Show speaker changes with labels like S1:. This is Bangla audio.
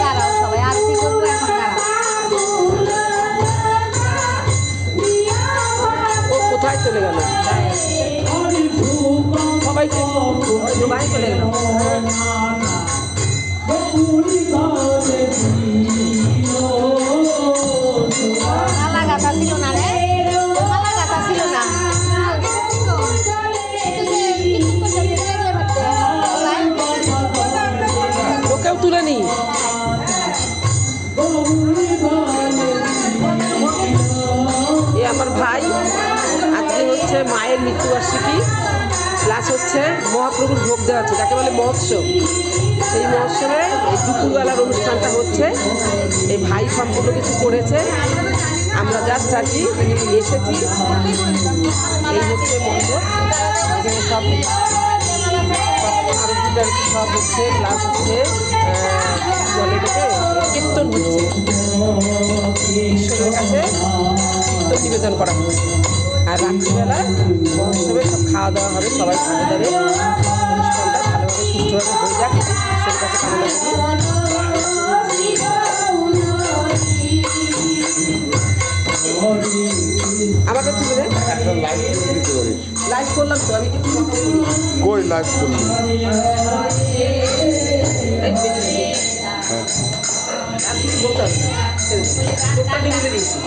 S1: দাঁড়াও সবাই আরতি করবো এখন
S2: ও কোথায় চলে গেল? সবাইকে সবাই চলে গেল।
S1: মালা গাঁথা ছিল না রে, মালা গাঁথা ছিল না।
S2: ওকেও তুলে নি। এ আমার ভাই, আজকে হচ্ছে মায়ের মৃত্যুবার্ষিকী, প্লাস হচ্ছে মহাপ্রভুর ভোগ দেওয়া আছে, যাকে বলে মহোৎসব। সেই মহোৎসবে এই দুপুরবেলার অনুষ্ঠানটা হচ্ছে। এই ভাই সম্পূর্ণ কিছু করেছে, আমরা জাস্ট আর কি এসেছি। এই হচ্ছে মণ্ডপ, এখানে সব আরতিটা সব হচ্ছে, প্লাস হচ্ছে বলে এটাকে কীর্তন হচ্ছে, ঈশ্বরের কাছে কীর্তন নিবেদন করা হচ্ছে। আর রাত্রিবেলা মহোৎসবে সব খাওয়া দাওয়া হবে, সবাই খাওয়া দাবে। অনুষ্ঠানটা ভালোভাবে সুষ্ঠুভাবে হয়ে যাক, ঈশ্বরের কাছে কামনা করি। আমাকে তুলে দে। লাইভ করলাম তো আমি,
S3: কই লাইভ করলি?
S2: বলতে হবে, দিয়েছি।